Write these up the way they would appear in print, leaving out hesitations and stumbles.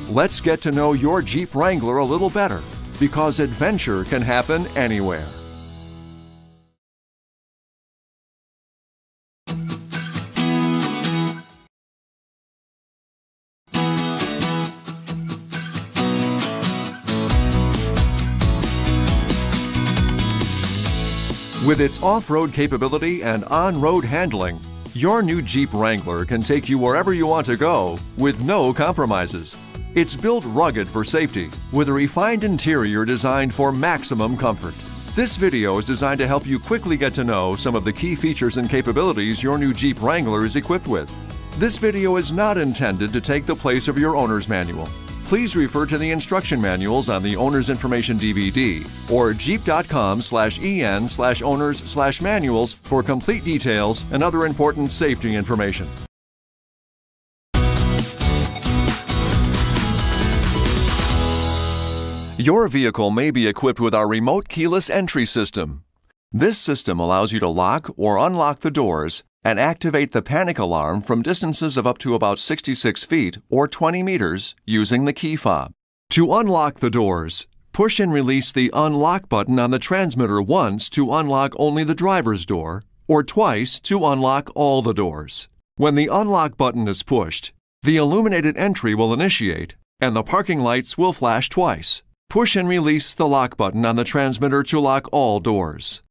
Let's get to know your Jeep Wrangler a little better, because adventure can happen anywhere. With its off-road capability and on-road handling, your new Jeep Wrangler can take you wherever you want to go with no compromises. It's built rugged for safety, with a refined interior designed for maximum comfort. This video is designed to help you quickly get to know some of the key features and capabilities your new Jeep Wrangler is equipped with. This video is not intended to take the place of your owner's manual. Please refer to the instruction manuals on the Owner's Information DVD or jeep.com/en/owners/manuals for complete details and other important safety information. Your vehicle may be equipped with our remote keyless entry system. This system allows you to lock or unlock the doors and activate the panic alarm from distances of up to about 66 feet or 20 meters using the key fob. To unlock the doors, push and release the unlock button on the transmitter once to unlock only the driver's door, or twice to unlock all the doors. When the unlock button is pushed, the illuminated entry will initiate and the parking lights will flash twice. Push and release the lock button on the transmitter to lock all doors.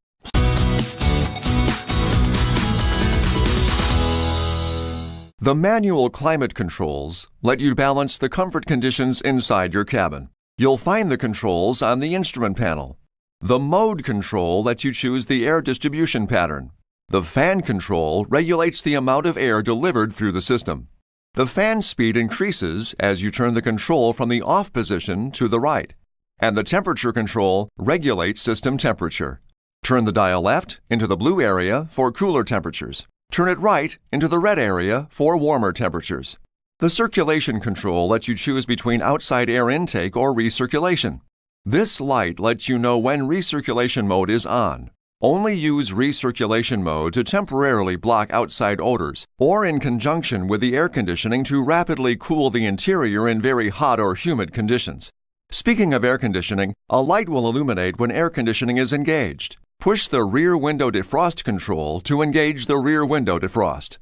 The manual climate controls let you balance the comfort conditions inside your cabin. You'll find the controls on the instrument panel. The mode control lets you choose the air distribution pattern. The fan control regulates the amount of air delivered through the system. The fan speed increases as you turn the control from the off position to the right. And the temperature control regulates system temperature. Turn the dial left into the blue area for cooler temperatures. Turn it right into the red area for warmer temperatures. The circulation control lets you choose between outside air intake or recirculation. This light lets you know when recirculation mode is on. Only use recirculation mode to temporarily block outside odors or in conjunction with the air conditioning to rapidly cool the interior in very hot or humid conditions. Speaking of air conditioning, a light will illuminate when air conditioning is engaged. Push the rear window defrost control to engage the rear window defrost.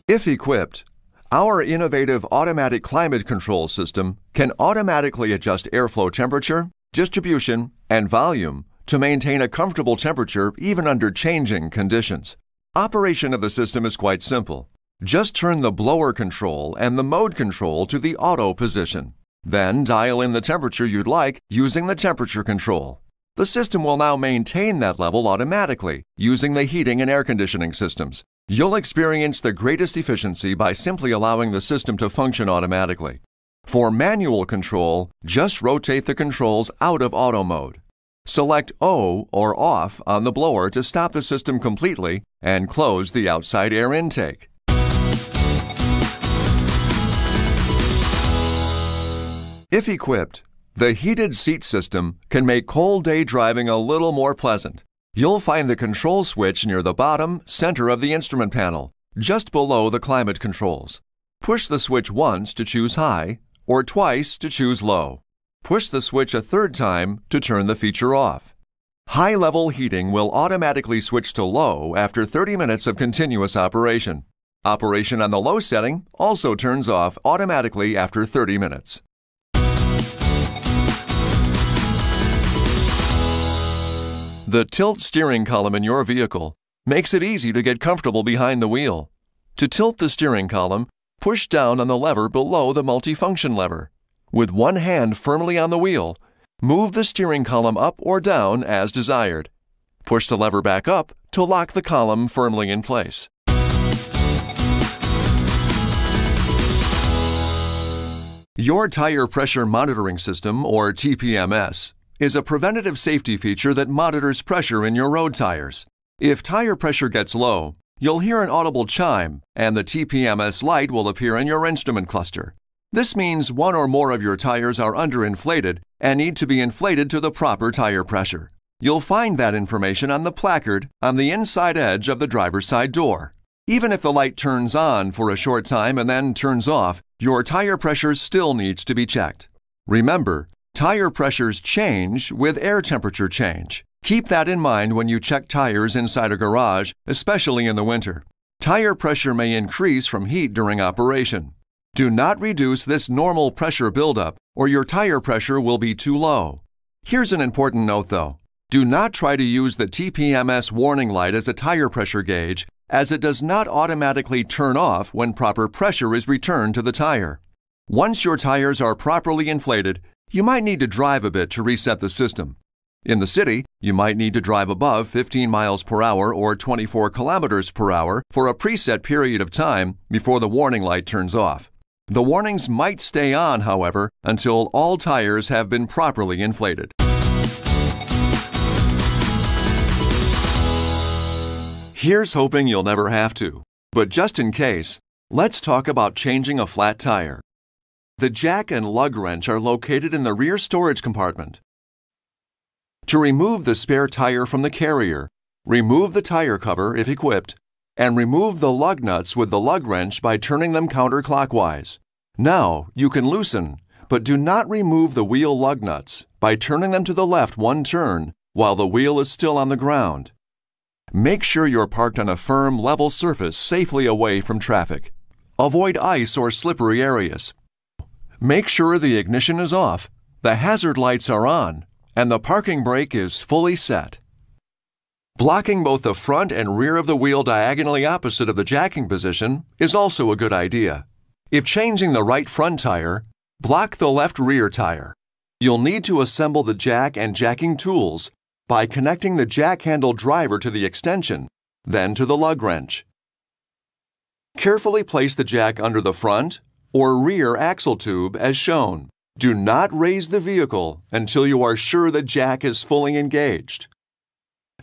If equipped, our innovative automatic climate control system can automatically adjust airflow temperature, distribution, and volume to maintain a comfortable temperature even under changing conditions. Operation of the system is quite simple. Just turn the blower control and the mode control to the auto position. Then dial in the temperature you'd like using the temperature control. The system will now maintain that level automatically using the heating and air conditioning systems. You'll experience the greatest efficiency by simply allowing the system to function automatically. For manual control, just rotate the controls out of auto mode. Select O or off on the blower to stop the system completely and close the outside air intake. If equipped, the heated seat system can make cold day driving a little more pleasant. You'll find the control switch near the bottom center of the instrument panel, just below the climate controls. Push the switch once to choose high or twice to choose low. Push the switch a third time to turn the feature off. High-level heating will automatically switch to low after 30 minutes of continuous operation. Operation on the low setting also turns off automatically after 30 minutes. The tilt steering column in your vehicle makes it easy to get comfortable behind the wheel. To tilt the steering column, push down on the lever below the multifunction lever. With one hand firmly on the wheel, move the steering column up or down as desired. Push the lever back up to lock the column firmly in place. Your Tire Pressure Monitoring System, or TPMS, is a preventative safety feature that monitors pressure in your road tires. If tire pressure gets low, you'll hear an audible chime and the TPMS light will appear in your instrument cluster. This means one or more of your tires are underinflated and need to be inflated to the proper tire pressure. You'll find that information on the placard on the inside edge of the driver's side door. Even if the light turns on for a short time and then turns off, your tire pressure still needs to be checked. Remember, tire pressures change with air temperature change. Keep that in mind when you check tires inside a garage, especially in the winter. Tire pressure may increase from heat during operation. Do not reduce this normal pressure buildup, or your tire pressure will be too low. Here's an important note though. Do not try to use the TPMS warning light as a tire pressure gauge, as it does not automatically turn off when proper pressure is returned to the tire. Once your tires are properly inflated, you might need to drive a bit to reset the system. In the city, you might need to drive above 15 miles per hour or 24 kilometers per hour for a preset period of time before the warning light turns off. The warnings might stay on, however, until all tires have been properly inflated. Here's hoping you'll never have to. But just in case, let's talk about changing a flat tire. The jack and lug wrench are located in the rear storage compartment. To remove the spare tire from the carrier, remove the tire cover if equipped, and remove the lug nuts with the lug wrench by turning them counterclockwise. Now, you can loosen, but do not remove the wheel lug nuts by turning them to the left one turn while the wheel is still on the ground. Make sure you're parked on a firm, level surface safely away from traffic. Avoid ice or slippery areas. Make sure the ignition is off, the hazard lights are on, and the parking brake is fully set. Blocking both the front and rear of the wheel diagonally opposite of the jacking position is also a good idea. If changing the right front tire, block the left rear tire. You'll need to assemble the jack and jacking tools by connecting the jack handle driver to the extension, then to the lug wrench. Carefully place the jack under the front or rear axle tube as shown. Do not raise the vehicle until you are sure the jack is fully engaged.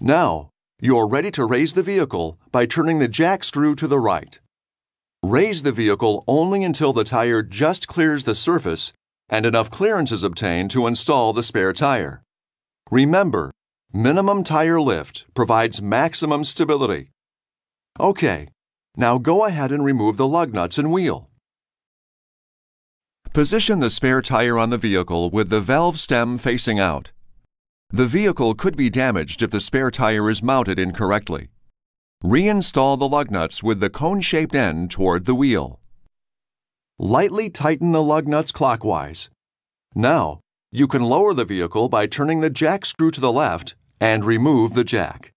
Now, you're ready to raise the vehicle by turning the jack screw to the right. Raise the vehicle only until the tire just clears the surface and enough clearance is obtained to install the spare tire. Remember, minimum tire lift provides maximum stability. Okay, now go ahead and remove the lug nuts and wheel. Position the spare tire on the vehicle with the valve stem facing out. The vehicle could be damaged if the spare tire is mounted incorrectly. Reinstall the lug nuts with the cone-shaped end toward the wheel. Lightly tighten the lug nuts clockwise. Now, you can lower the vehicle by turning the jack screw to the left and remove the jack.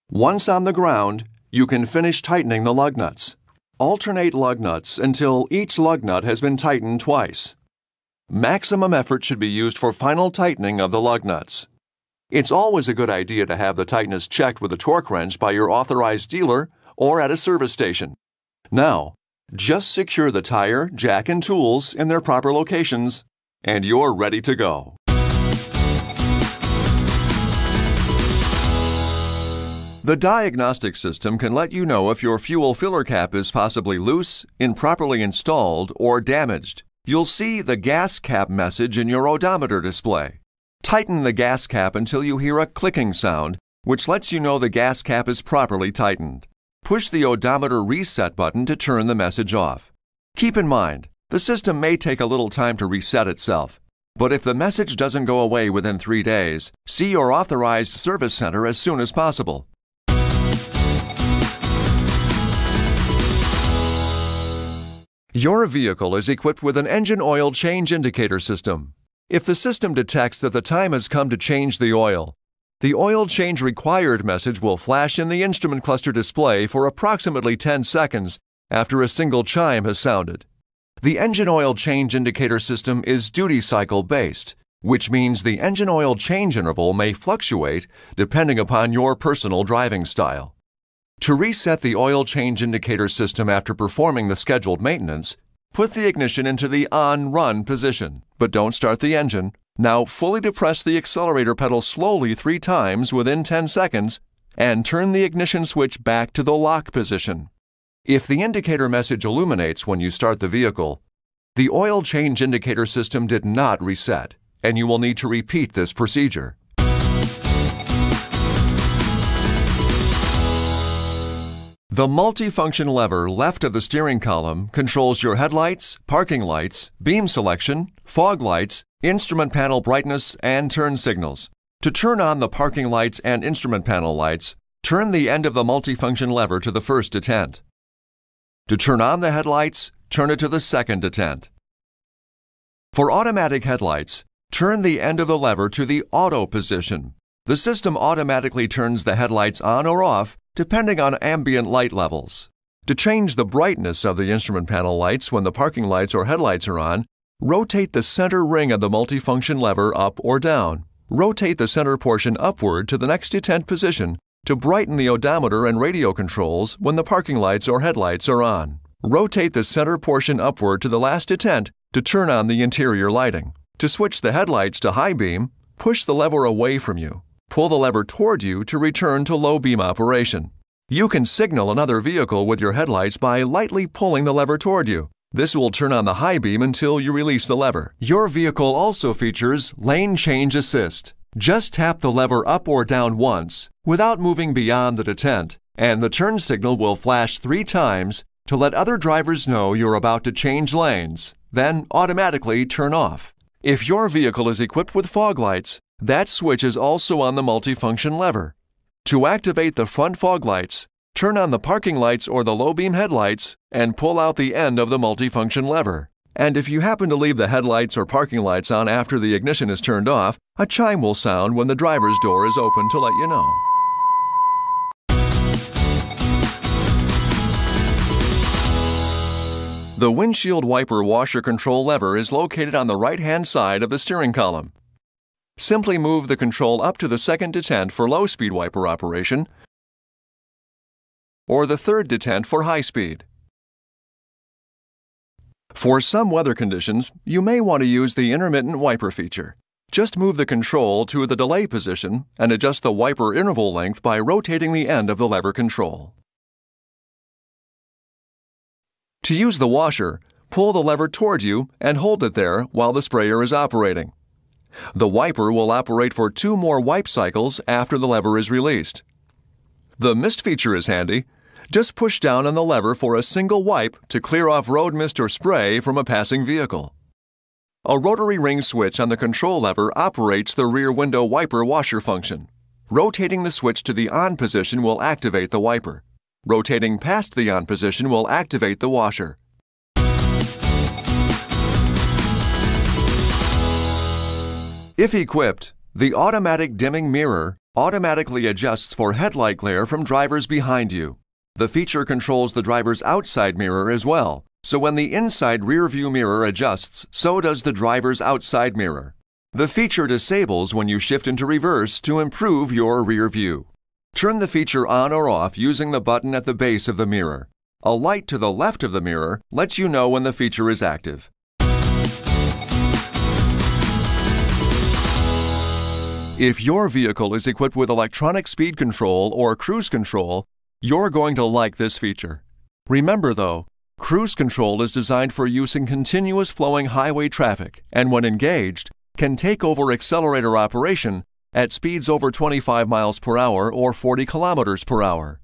Once on the ground, you can finish tightening the lug nuts. Alternate lug nuts until each lug nut has been tightened twice. Maximum effort should be used for final tightening of the lug nuts. It's always a good idea to have the tightness checked with a torque wrench by your authorized dealer or at a service station. Now, just secure the tire, jack, and tools in their proper locations, and you're ready to go. The diagnostic system can let you know if your fuel filler cap is possibly loose, improperly installed, or damaged. You'll see the gas cap message in your odometer display. Tighten the gas cap until you hear a clicking sound, which lets you know the gas cap is properly tightened. Push the odometer reset button to turn the message off. Keep in mind, the system may take a little time to reset itself, but if the message doesn't go away within 3 days, see your authorized service center as soon as possible. Your vehicle is equipped with an engine oil change indicator system. If the system detects that the time has come to change the oil change required message will flash in the instrument cluster display for approximately 10 seconds after a single chime has sounded. The engine oil change indicator system is duty cycle based, which means the engine oil change interval may fluctuate depending upon your personal driving style. To reset the oil change indicator system after performing the scheduled maintenance, put the ignition into the on-run position, but don't start the engine. Now fully depress the accelerator pedal slowly 3 times within 10 seconds and turn the ignition switch back to the lock position. If the indicator message illuminates when you start the vehicle, the oil change indicator system did not reset, and you will need to repeat this procedure. The multifunction lever left of the steering column controls your headlights, parking lights, beam selection, fog lights, instrument panel brightness, and turn signals. To turn on the parking lights and instrument panel lights, turn the end of the multifunction lever to the first detent. To turn on the headlights, turn it to the second detent. For automatic headlights, turn the end of the lever to the auto position. The system automatically turns the headlights on or off depending on ambient light levels. To change the brightness of the instrument panel lights when the parking lights or headlights are on, rotate the center ring of the multifunction lever up or down. Rotate the center portion upward to the next detent position to brighten the odometer and radio controls when the parking lights or headlights are on. Rotate the center portion upward to the last detent to turn on the interior lighting. To switch the headlights to high beam, push the lever away from you. Pull the lever toward you to return to low beam operation. You can signal another vehicle with your headlights by lightly pulling the lever toward you. This will turn on the high beam until you release the lever. Your vehicle also features lane change assist. Just tap the lever up or down once without moving beyond the detent, and the turn signal will flash 3 times to let other drivers know you're about to change lanes, then automatically turn off. If your vehicle is equipped with fog lights, that switch is also on the multifunction lever. To activate the front fog lights, turn on the parking lights or the low beam headlights and pull out the end of the multifunction lever. And if you happen to leave the headlights or parking lights on after the ignition is turned off, a chime will sound when the driver's door is open to let you know. The windshield wiper washer control lever is located on the right-hand side of the steering column. Simply move the control up to the second detent for low-speed wiper operation or the third detent for high speed. For some weather conditions, you may want to use the intermittent wiper feature. Just move the control to the delay position and adjust the wiper interval length by rotating the end of the lever control. To use the washer, pull the lever toward you and hold it there while the sprayer is operating. The wiper will operate for 2 more wipe cycles after the lever is released. The mist feature is handy. Just push down on the lever for a single wipe to clear off road mist or spray from a passing vehicle. A rotary ring switch on the control lever operates the rear window wiper washer function. Rotating the switch to the on position will activate the wiper. Rotating past the on position will activate the washer. If equipped, the automatic dimming mirror automatically adjusts for headlight glare from drivers behind you. The feature controls the driver's outside mirror as well, so when the inside rear view mirror adjusts, so does the driver's outside mirror. The feature disables when you shift into reverse to improve your rear view. Turn the feature on or off using the button at the base of the mirror. A light to the left of the mirror lets you know when the feature is active. If your vehicle is equipped with electronic speed control or cruise control, you're going to like this feature. Remember though, cruise control is designed for use in continuous flowing highway traffic and when engaged, can take over accelerator operation at speeds over 25 miles per hour or 40 kilometers per hour.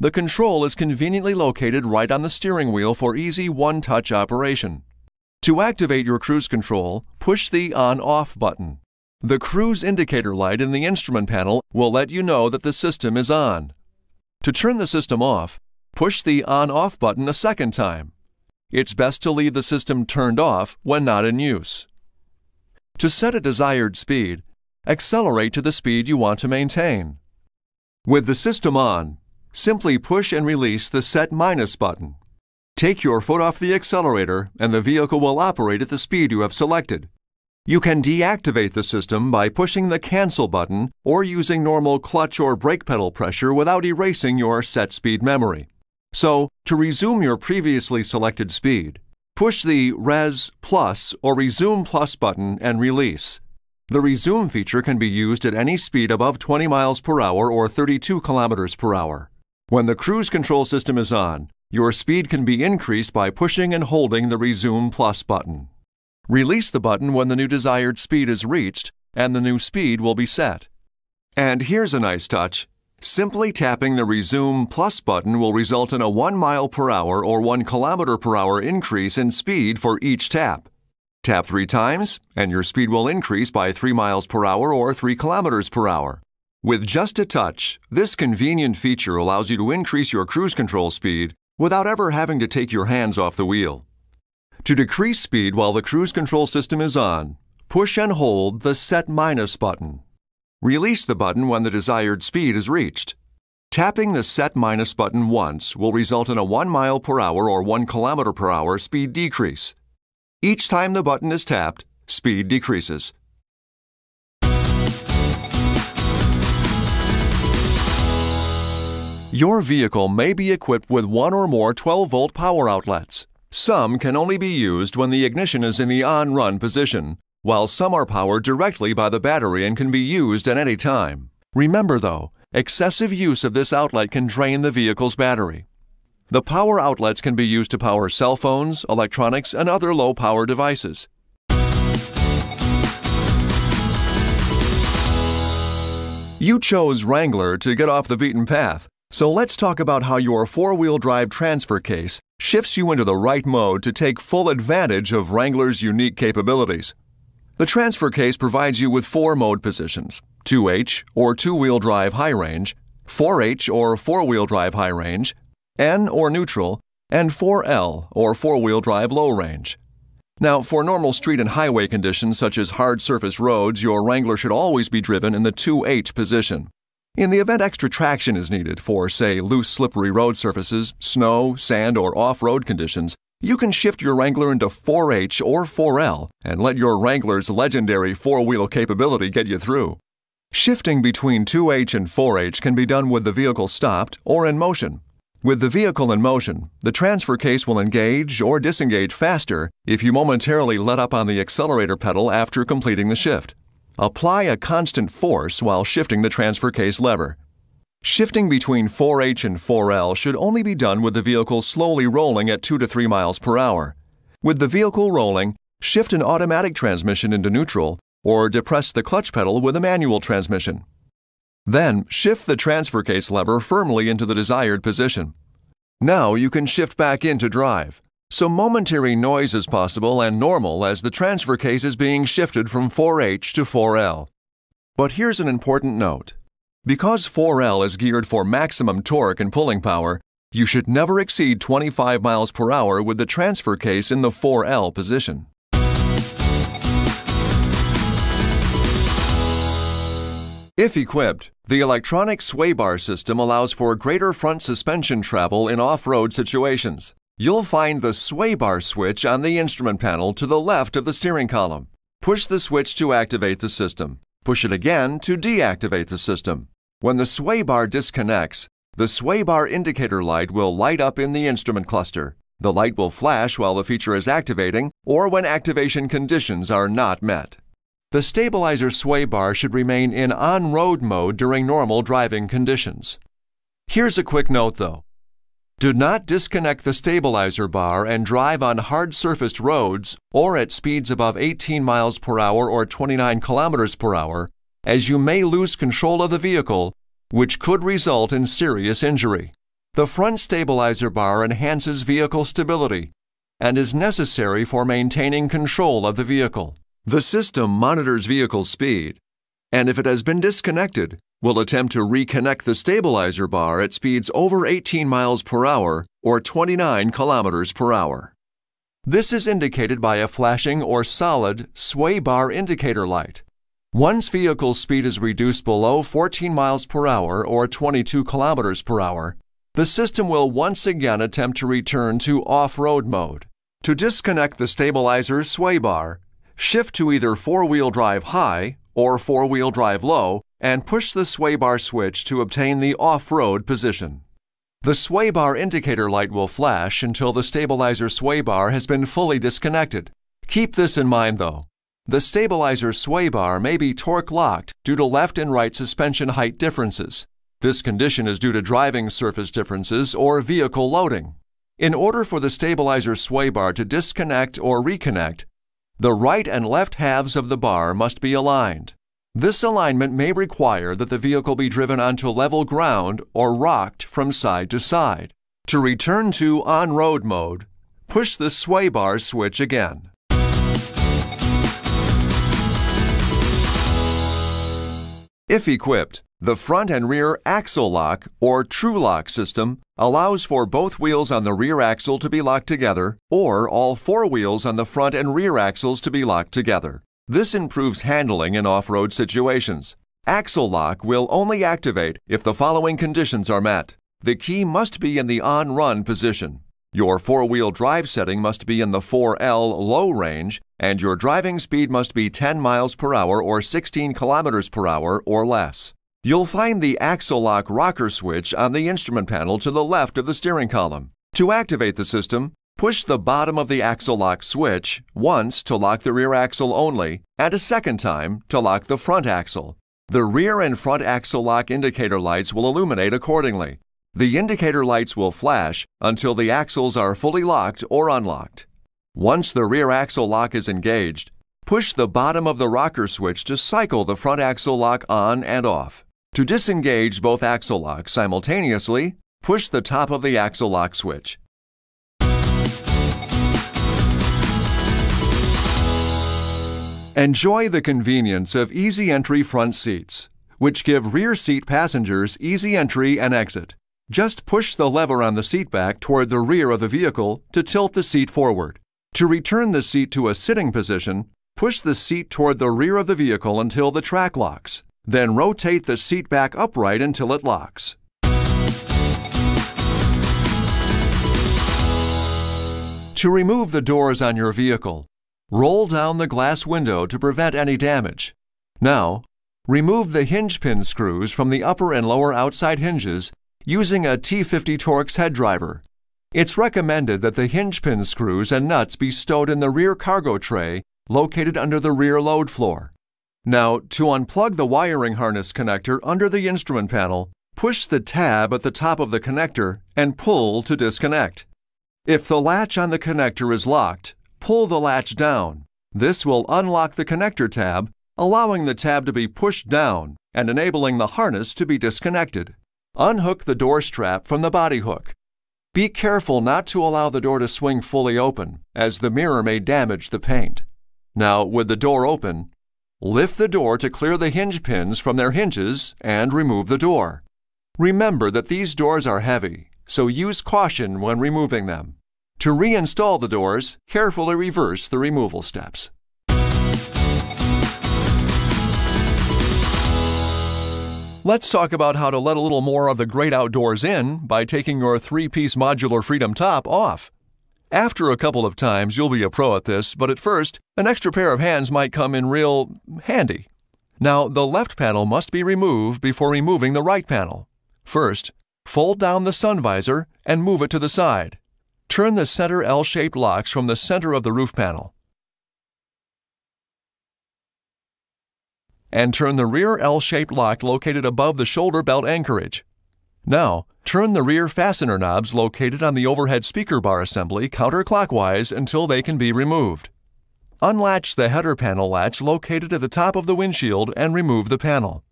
The control is conveniently located right on the steering wheel for easy one-touch operation. To activate your cruise control, push the on-off button. The cruise indicator light in the instrument panel will let you know that the system is on. To turn the system off, push the on-off button a second time. It's best to leave the system turned off when not in use. To set a desired speed, accelerate to the speed you want to maintain. With the system on, simply push and release the Set Minus button. Take your foot off the accelerator and the vehicle will operate at the speed you have selected. You can deactivate the system by pushing the Cancel button or using normal clutch or brake pedal pressure without erasing your set speed memory. So, to resume your previously selected speed, push the Res Plus or Resume Plus button and release. The Resume feature can be used at any speed above 20 miles per hour or 32 kilometers per hour. When the cruise control system is on, your speed can be increased by pushing and holding the Resume Plus button. Release the button when the new desired speed is reached, and the new speed will be set. And here's a nice touch. Simply tapping the Resume Plus button will result in a 1 mile per hour or 1 kilometer per hour increase in speed for each tap. Tap 3 times, and your speed will increase by 3 miles per hour or 3 kilometers per hour. With just a touch, this convenient feature allows you to increase your cruise control speed without ever having to take your hands off the wheel. To decrease speed while the cruise control system is on, push and hold the Set Minus button. Release the button when the desired speed is reached. Tapping the Set Minus button once will result in a 1 mile per hour or 1 kilometer per hour speed decrease. Each time the button is tapped, speed decreases. Your vehicle may be equipped with one or more 12-volt power outlets. Some can only be used when the ignition is in the on-run position, while some are powered directly by the battery and can be used at any time. Remember though, excessive use of this outlet can drain the vehicle's battery. The power outlets can be used to power cell phones, electronics, and other low-power devices. You chose Wrangler to get off the beaten path, so let's talk about how your four-wheel drive transfer case shifts you into the right mode to take full advantage of Wrangler's unique capabilities. The transfer case provides you with 4 mode positions: 2H or two-wheel drive high range, 4H or four-wheel drive high range, N or neutral, and 4L or four-wheel drive low range. Now, for normal street and highway conditions such as hard surface roads, your Wrangler should always be driven in the 2H position. In the event extra traction is needed for, say, loose slippery road surfaces, snow, sand, or off-road conditions, you can shift your Wrangler into 4H or 4L and let your Wrangler's legendary four-wheel capability get you through. Shifting between 2H and 4H can be done with the vehicle stopped or in motion. With the vehicle in motion, the transfer case will engage or disengage faster if you momentarily let up on the accelerator pedal after completing the shift. Apply a constant force while shifting the transfer case lever. Shifting between 4H and 4L should only be done with the vehicle slowly rolling at 2 to 3 miles per hour. With the vehicle rolling, shift an automatic transmission into neutral or depress the clutch pedal with a manual transmission. Then, shift the transfer case lever firmly into the desired position. Now you can shift back into drive. So momentary noise is possible and normal as the transfer case is being shifted from 4H to 4L. But here's an important note. Because 4L is geared for maximum torque and pulling power, you should never exceed 25 miles per hour with the transfer case in the 4L position. If equipped, the electronic sway bar system allows for greater front suspension travel in off-road situations. You'll find the sway bar switch on the instrument panel to the left of the steering column. Push the switch to activate the system. Push it again to deactivate the system. When the sway bar disconnects, the sway bar indicator light will light up in the instrument cluster. The light will flash while the feature is activating or when activation conditions are not met. The stabilizer sway bar should remain in on-road mode during normal driving conditions. Here's a quick note though. Do not disconnect the stabilizer bar and drive on hard-surfaced roads or at speeds above 18 miles per hour or 29 kilometers per hour, as you may lose control of the vehicle, which could result in serious injury. The front stabilizer bar enhances vehicle stability and is necessary for maintaining control of the vehicle. The system monitors vehicle speed, and if it has been disconnected, will attempt to reconnect the stabilizer bar at speeds over 18 miles per hour or 29 kilometers per hour. This is indicated by a flashing or solid sway bar indicator light. Once vehicle speed is reduced below 14 miles per hour or 22 kilometers per hour, the system will once again attempt to return to off-road mode. To disconnect the stabilizer sway bar, shift to either four-wheel drive high or four-wheel drive low and push the sway bar switch to obtain the off-road position. The sway bar indicator light will flash until the stabilizer sway bar has been fully disconnected. Keep this in mind though. The stabilizer sway bar may be torque locked due to left and right suspension height differences. This condition is due to driving surface differences or vehicle loading. In order for the stabilizer sway bar to disconnect or reconnect, the right and left halves of the bar must be aligned. This alignment may require that the vehicle be driven onto level ground or rocked from side to side. To return to on-road mode, push the sway bar switch again. If equipped, the front and rear axle lock or true lock system allows for both wheels on the rear axle to be locked together or all four wheels on the front and rear axles to be locked together. This improves handling in off-road situations. Axle lock will only activate if the following conditions are met. The key must be in the on-run position. Your four-wheel drive setting must be in the 4L low range, and your driving speed must be 10 miles per hour or 16 kilometers per hour or less. You'll find the axle lock rocker switch on the instrument panel to the left of the steering column. To activate the system, push the bottom of the axle lock switch once to lock the rear axle only, and a second time to lock the front axle. The rear and front axle lock indicator lights will illuminate accordingly. The indicator lights will flash until the axles are fully locked or unlocked. Once the rear axle lock is engaged, push the bottom of the rocker switch to cycle the front axle lock on and off. To disengage both axle locks simultaneously, push the top of the axle lock switch. Enjoy the convenience of easy entry front seats, which give rear seat passengers easy entry and exit. Just push the lever on the seat back toward the rear of the vehicle to tilt the seat forward. To return the seat to a sitting position, push the seat toward the rear of the vehicle until the track locks. Then rotate the seat back upright until it locks. To remove the doors on your vehicle, roll down the glass window to prevent any damage. Now, remove the hinge pin screws from the upper and lower outside hinges using a T50 Torx head driver. It's recommended that the hinge pin screws and nuts be stowed in the rear cargo tray located under the rear load floor. Now, to unplug the wiring harness connector under the instrument panel, push the tab at the top of the connector and pull to disconnect. If the latch on the connector is locked, pull the latch down. This will unlock the connector tab, allowing the tab to be pushed down and enabling the harness to be disconnected. Unhook the door strap from the body hook. Be careful not to allow the door to swing fully open, as the mirror may damage the paint. Now, with the door open, lift the door to clear the hinge pins from their hinges and remove the door. Remember that these doors are heavy, so use caution when removing them. To reinstall the doors, carefully reverse the removal steps. Let's talk about how to let a little more of the great outdoors in by taking your 3-piece modular Freedom top off. After a couple of times, you'll be a pro at this, but at first, an extra pair of hands might come in real handy. Now, the left panel must be removed before removing the right panel. First, fold down the sun visor and move it to the side. Turn the center L-shaped locks from the center of the roof panel. And turn the rear L-shaped lock located above the shoulder belt anchorage. Now, turn the rear fastener knobs located on the overhead speaker bar assembly counterclockwise until they can be removed. Unlatch the header panel latch located at the top of the windshield and remove the panel.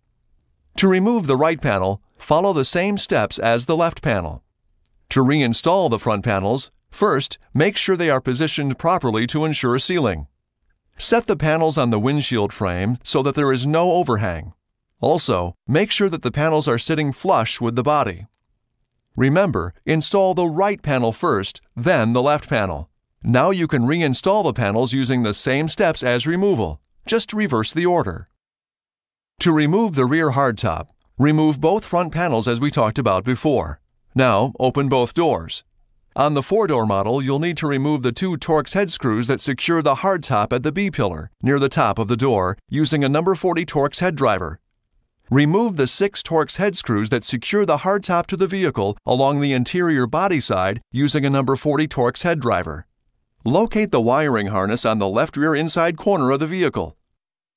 To remove the right panel, follow the same steps as the left panel. To reinstall the front panels, first, make sure they are positioned properly to ensure sealing. Set the panels on the windshield frame so that there is no overhang. Also, make sure that the panels are sitting flush with the body. Remember, install the right panel first, then the left panel. Now you can reinstall the panels using the same steps as removal. Just reverse the order. To remove the rear hardtop, remove both front panels as we talked about before. Now, open both doors. On the 4-door model, you'll need to remove the 2 Torx head screws that secure the hardtop at the B-pillar near the top of the door using a number 40 Torx head driver. Remove the 6 Torx head screws that secure the hardtop to the vehicle along the interior body side using a number 40 Torx head driver. Locate the wiring harness on the left rear inside corner of the vehicle.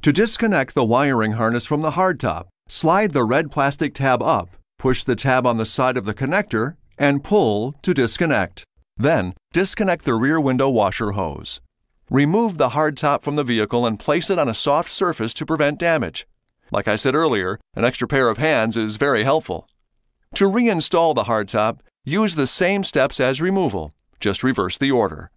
To disconnect the wiring harness from the hardtop, slide the red plastic tab up, push the tab on the side of the connector, and pull to disconnect. Then, disconnect the rear window washer hose. Remove the hardtop from the vehicle and place it on a soft surface to prevent damage. Like I said earlier, an extra pair of hands is very helpful. To reinstall the hardtop, use the same steps as removal, just reverse the order.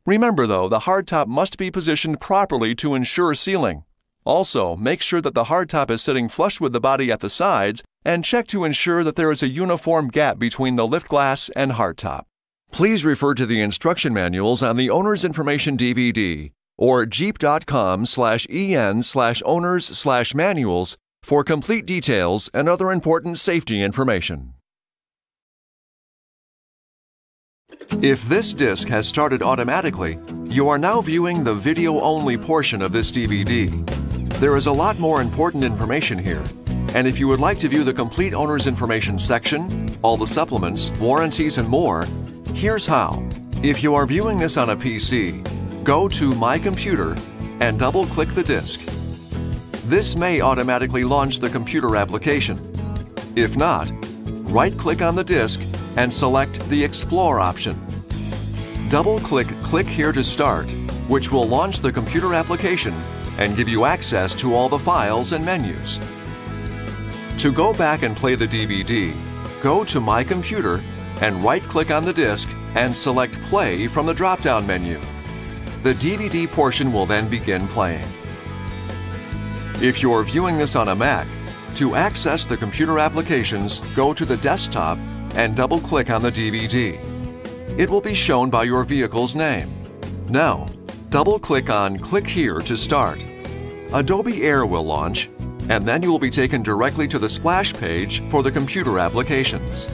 Remember though, the hardtop must be positioned properly to ensure sealing. Also, make sure that the hardtop is sitting flush with the body at the sides and check to ensure that there is a uniform gap between the lift glass and hardtop. Please refer to the instruction manuals on the Owner's Information DVD or jeep.com/en/owners/manuals for complete details and other important safety information. If this disc has started automatically, you are now viewing the video-only portion of this DVD. There is a lot more important information here, and if you would like to view the complete owner's information section, all the supplements, warranties, and more, here's how. If you are viewing this on a PC, go to My Computer and double-click the disc. This may automatically launch the computer application. If not, right-click on the disc and select the Explore option. Double-click Click Here to Start, which will launch the computer application and give you access to all the files and menus. To go back and play the DVD, go to My Computer and right-click on the disc and select Play from the drop-down menu. The DVD portion will then begin playing. If you're viewing this on a Mac, to access the computer applications, go to the desktop and double-click on the DVD. It will be shown by your vehicle's name. Now, double-click on Click Here to start. Adobe Air will launch, and then you will be taken directly to the splash page for the computer applications.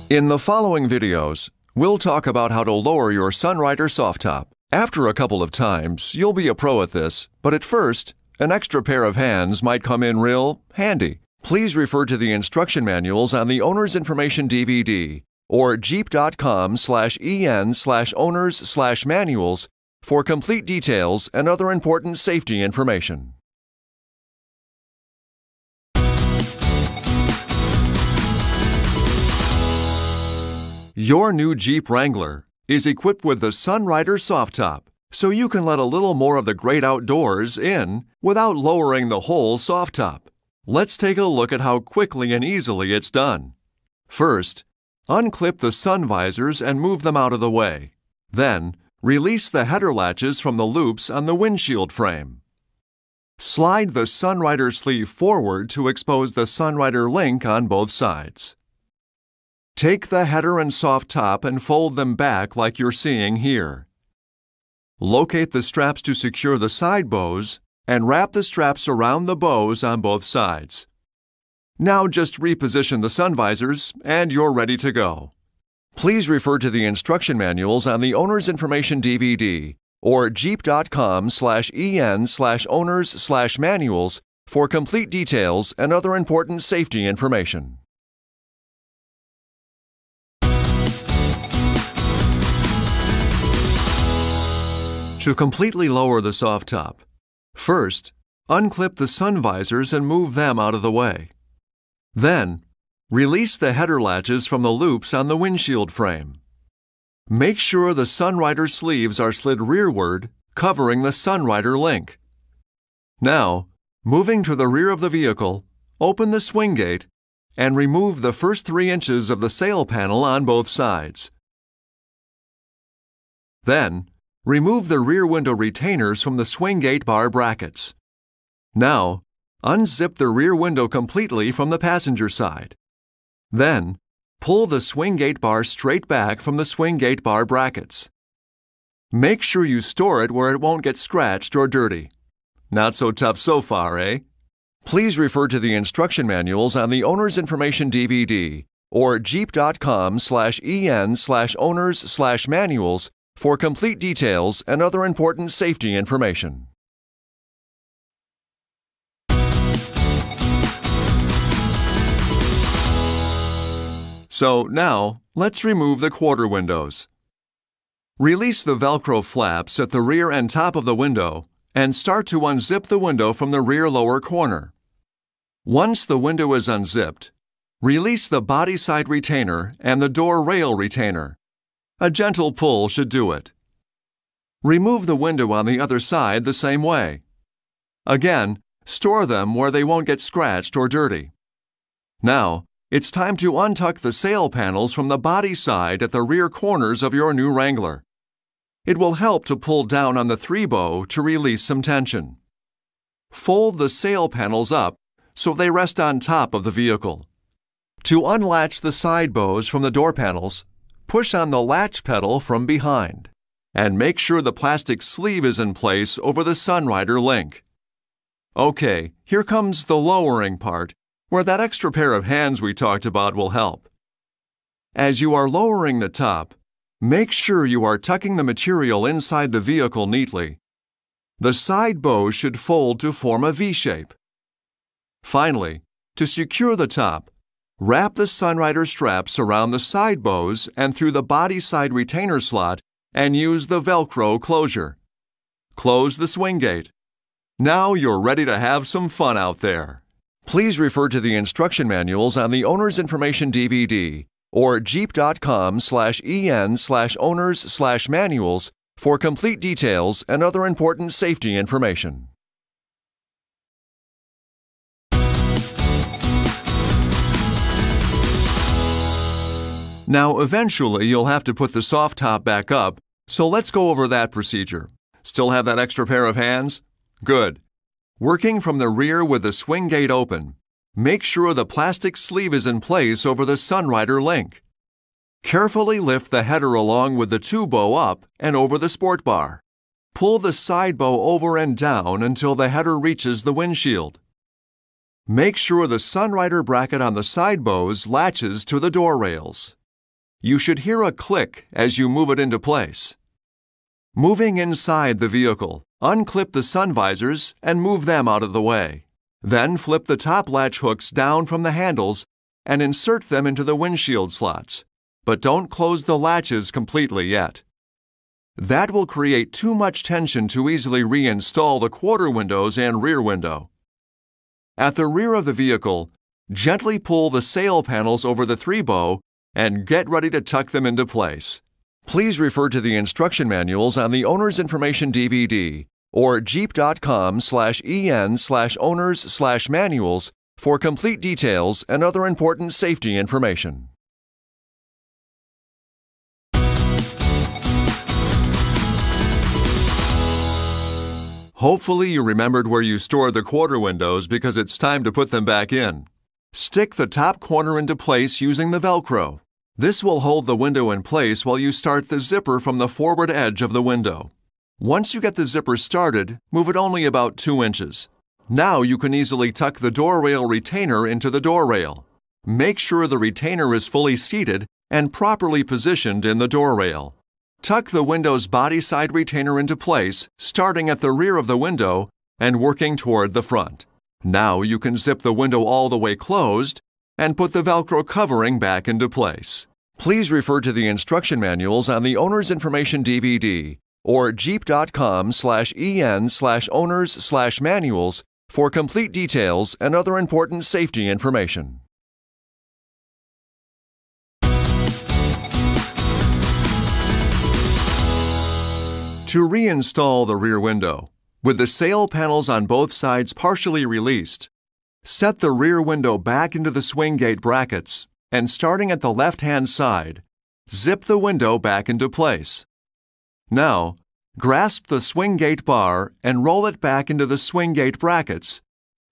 In the following videos, we'll talk about how to lower your Sunrider Soft Top. After a couple of times, you'll be a pro at this, but at first, an extra pair of hands might come in real handy. Please refer to the instruction manuals on the Owner's Information DVD or jeep.com/en/owners/manuals for complete details and other important safety information. Your new Jeep Wrangler is equipped with the Sunrider Soft Top, so you can let a little more of the great outdoors in without lowering the whole soft top. Let's take a look at how quickly and easily it's done. First, unclip the sun visors and move them out of the way. Then, release the header latches from the loops on the windshield frame. Slide the Sunrider sleeve forward to expose the Sunrider link on both sides. Take the header and soft top and fold them back like you're seeing here. Locate the straps to secure the side bows and wrap the straps around the bows on both sides. Now just reposition the sun visors and you're ready to go. Please refer to the instruction manuals on the Owner's Information DVD or jeep.com/en/owners/manuals for complete details and other important safety information. To completely lower the soft top, first, unclip the sun visors and move them out of the way. Then, release the header latches from the loops on the windshield frame. Make sure the Sunrider sleeves are slid rearward, covering the Sunrider link. Now, moving to the rear of the vehicle, open the swing gate and remove the first 3 inches of the sail panel on both sides. Then, remove the rear window retainers from the swing gate bar brackets. Now, unzip the rear window completely from the passenger side. Then, pull the swing gate bar straight back from the swing gate bar brackets. Make sure you store it where it won't get scratched or dirty. Not so tough so far, eh? Please refer to the instruction manuals on the Owner's Information DVD or jeep.com/en/owners/manuals for complete details and other important safety information. So now, let's remove the quarter windows. Release the Velcro flaps at the rear and top of the window and start to unzip the window from the rear lower corner. Once the window is unzipped, release the body side retainer and the door rail retainer. A gentle pull should do it. Remove the window on the other side the same way. Again, store them where they won't get scratched or dirty. Now, it's time to untuck the sail panels from the body side at the rear corners of your new Wrangler. It will help to pull down on the 3-bow to release some tension. Fold the sail panels up so they rest on top of the vehicle. To unlatch the side bows from the door panels, push on the latch pedal from behind, and make sure the plastic sleeve is in place over the Sunrider link. Okay, here comes the lowering part, where that extra pair of hands we talked about will help. As you are lowering the top, make sure you are tucking the material inside the vehicle neatly. The side bows should fold to form a V-shape. Finally, to secure the top, wrap the Sunrider straps around the side bows and through the body side retainer slot and use the Velcro closure. Close the swing gate. Now you're ready to have some fun out there. Please refer to the instruction manuals on the Owner's Information DVD or jeep.com/en/owners/manuals for complete details and other important safety information. Now, eventually, you'll have to put the soft top back up, so let's go over that procedure. Still have that extra pair of hands? Good. Working from the rear with the swing gate open, make sure the plastic sleeve is in place over the Sunrider link. Carefully lift the header along with the 2-bow up and over the sport bar. Pull the side bow over and down until the header reaches the windshield. Make sure the Sunrider bracket on the side bows latches to the door rails. You should hear a click as you move it into place. Moving inside the vehicle, unclip the sun visors and move them out of the way. Then flip the top latch hooks down from the handles and insert them into the windshield slots, but don't close the latches completely yet. That will create too much tension to easily reinstall the quarter windows and rear window. At the rear of the vehicle, gently pull the sail panels over the 3-bow and get ready to tuck them into place. Please refer to the instruction manuals on the Owner's Information DVD or jeep.com/en/owners/manuals for complete details and other important safety information. Hopefully you remembered where you stored the quarter windows because it's time to put them back in. Stick the top corner into place using the Velcro. This will hold the window in place while you start the zipper from the forward edge of the window. Once you get the zipper started, move it only about 2 inches. Now you can easily tuck the door rail retainer into the door rail. Make sure the retainer is fully seated and properly positioned in the door rail. Tuck the window's body side retainer into place, starting at the rear of the window and working toward the front. Now you can zip the window all the way closed and put the Velcro covering back into place. Please refer to the instruction manuals on the Owner's Information DVD or jeep.com/en/owners/manuals for complete details and other important safety information. To reinstall the rear window, with the sail panels on both sides partially released, set the rear window back into the swing gate brackets and starting at the left-hand side, zip the window back into place. Now, grasp the swing gate bar and roll it back into the swing gate brackets.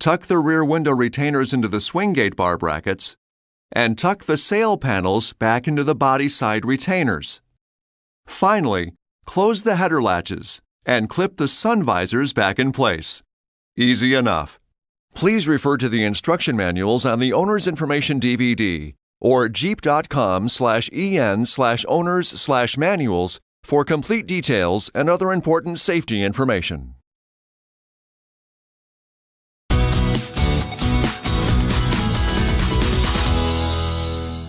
Tuck the rear window retainers into the swing gate bar brackets and tuck the sail panels back into the body side retainers. Finally, close the header latches and clip the sun visors back in place. Easy enough. Please refer to the instruction manuals on the Owner's Information DVD or jeep.com/en/owners/manuals for complete details and other important safety information.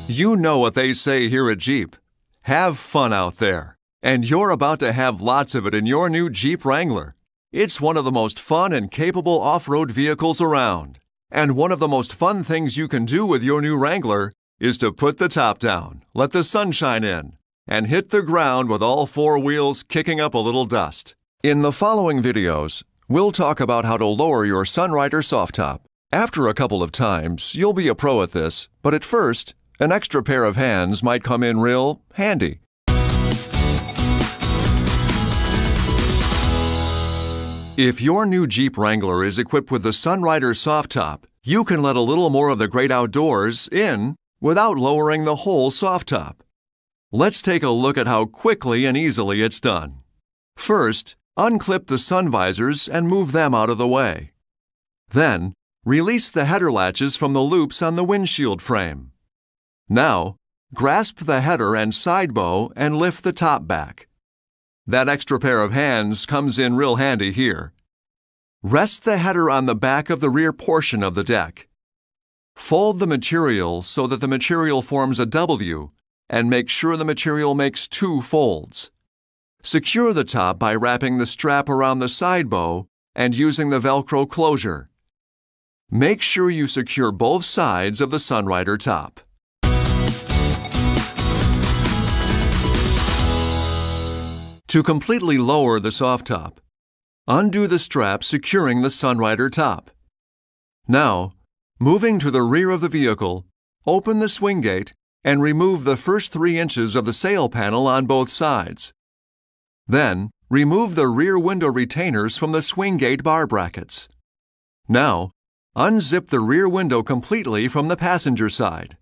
You know what they say here at Jeep. Have fun out there. And you're about to have lots of it in your new Jeep Wrangler. It's one of the most fun and capable off-road vehicles around. And one of the most fun things you can do with your new Wrangler is to put the top down, let the sun shine in, and hit the ground with all four wheels kicking up a little dust. In the following videos, we'll talk about how to lower your Sunrider Soft Top. After a couple of times, you'll be a pro at this, but at first, an extra pair of hands might come in real handy. If your new Jeep Wrangler is equipped with the Sunrider Soft Top, you can let a little more of the great outdoors in without lowering the whole soft top. Let's take a look at how quickly and easily it's done. First, unclip the sun visors and move them out of the way. Then, release the header latches from the loops on the windshield frame. Now, grasp the header and side bow and lift the top back. That extra pair of hands comes in real handy here. Rest the header on the back of the rear portion of the deck. Fold the material so that the material forms a W and make sure the material makes two folds. Secure the top by wrapping the strap around the side bow and using the Velcro closure. Make sure you secure both sides of the Sunrider top. To completely lower the soft top, undo the strap securing the Sunrider top. Now, moving to the rear of the vehicle, open the swing gate and remove the first 3 inches of the sail panel on both sides. Then, remove the rear window retainers from the swing gate bar brackets. Now, unzip the rear window completely from the passenger side.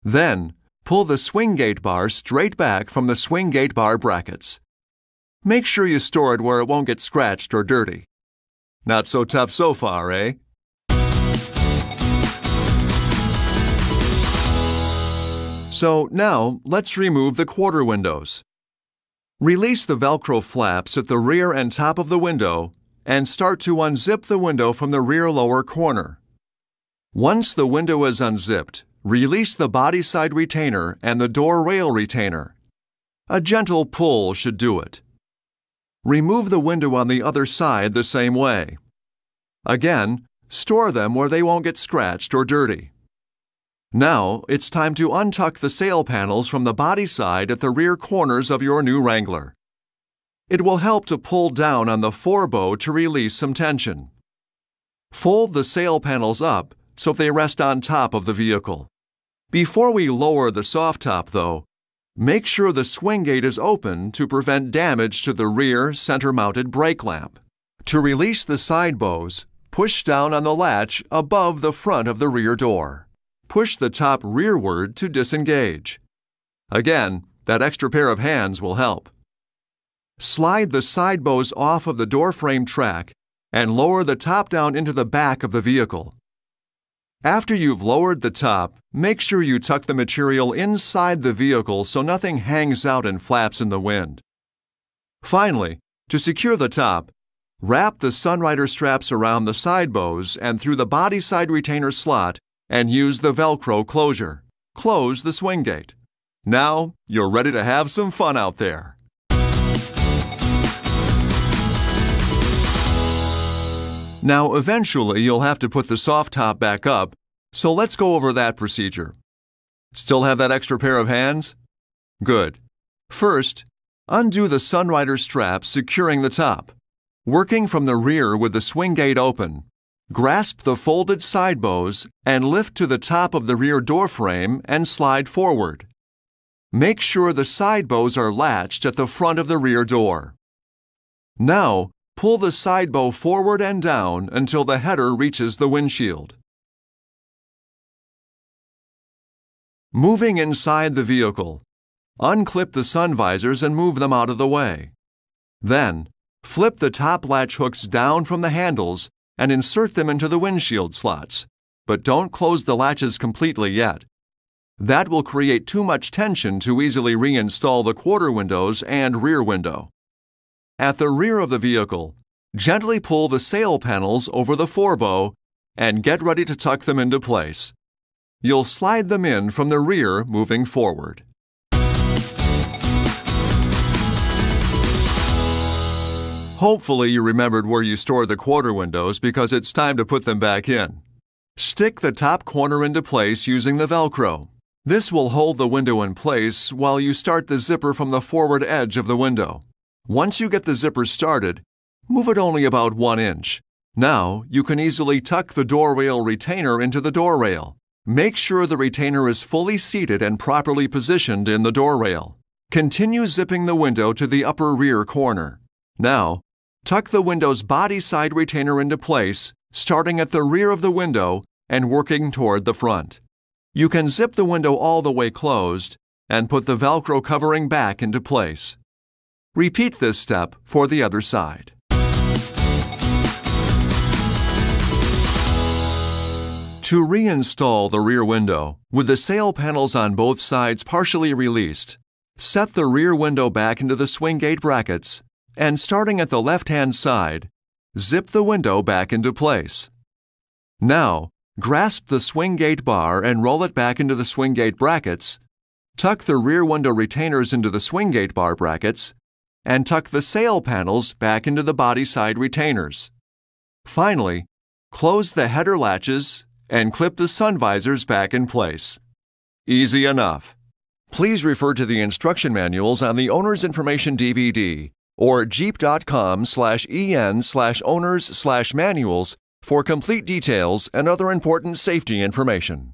Then, pull the swing gate bar straight back from the swing gate bar brackets. Make sure you store it where it won't get scratched or dirty. Not so tough so far, eh? So now, let's remove the quarter windows. Release the Velcro flaps at the rear and top of the window and start to unzip the window from the rear lower corner. Once the window is unzipped, release the body side retainer and the door rail retainer. A gentle pull should do it. Remove the window on the other side the same way. Again, store them where they won't get scratched or dirty. Now, it's time to untuck the sail panels from the body side at the rear corners of your new Wrangler. It will help to pull down on the forebow to release some tension. Fold the sail panels up so they rest on top of the vehicle. Before we lower the soft top, though, make sure the swing gate is open to prevent damage to the rear center-mounted brake lamp. To release the side bows, push down on the latch above the front of the rear door. Push the top rearward to disengage. Again, that extra pair of hands will help. Slide the side bows off of the door frame track and lower the top down into the back of the vehicle. After you've lowered the top, make sure you tuck the material inside the vehicle so nothing hangs out and flaps in the wind. Finally, to secure the top, wrap the Sunrider straps around the side bows and through the body side retainer slot and use the Velcro closure. Close the swing gate. Now, you're ready to have some fun out there. Now, eventually, you'll have to put the soft top back up, so let's go over that procedure. Still have that extra pair of hands? Good. First, undo the Sunrider straps securing the top. Working from the rear with the swing gate open, grasp the folded side bows and lift to the top of the rear door frame and slide forward. Make sure the side bows are latched at the front of the rear door. Now, pull the side bow forward and down until the header reaches the windshield. Moving inside the vehicle, unclip the sun visors and move them out of the way. Then, flip the top latch hooks down from the handles and insert them into the windshield slots, but don't close the latches completely yet. That will create too much tension to easily reinstall the quarter windows and rear window. At the rear of the vehicle, gently pull the sail panels over the forebow and get ready to tuck them into place. You'll slide them in from the rear moving forward. Hopefully you remembered where you store the quarter windows because it's time to put them back in. Stick the top corner into place using the Velcro. This will hold the window in place while you start the zipper from the forward edge of the window. Once you get the zipper started, move it only about 1 inch. Now, you can easily tuck the door rail retainer into the door rail. Make sure the retainer is fully seated and properly positioned in the door rail. Continue zipping the window to the upper rear corner. Now, tuck the window's body side retainer into place, starting at the rear of the window and working toward the front. You can zip the window all the way closed and put the Velcro covering back into place. Repeat this step for the other side. To reinstall the rear window, with the sail panels on both sides partially released, set the rear window back into the swing gate brackets and, starting at the left-hand side, zip the window back into place. Now, grasp the swing gate bar and roll it back into the swing gate brackets, tuck the rear window retainers into the swing gate bar brackets, and tuck the sail panels back into the body side retainers. Finally, close the header latches and clip the sun visors back in place. Easy enough. Please refer to the instruction manuals on the Owner's Information DVD or jeep.com/en/owners/manuals for complete details and other important safety information.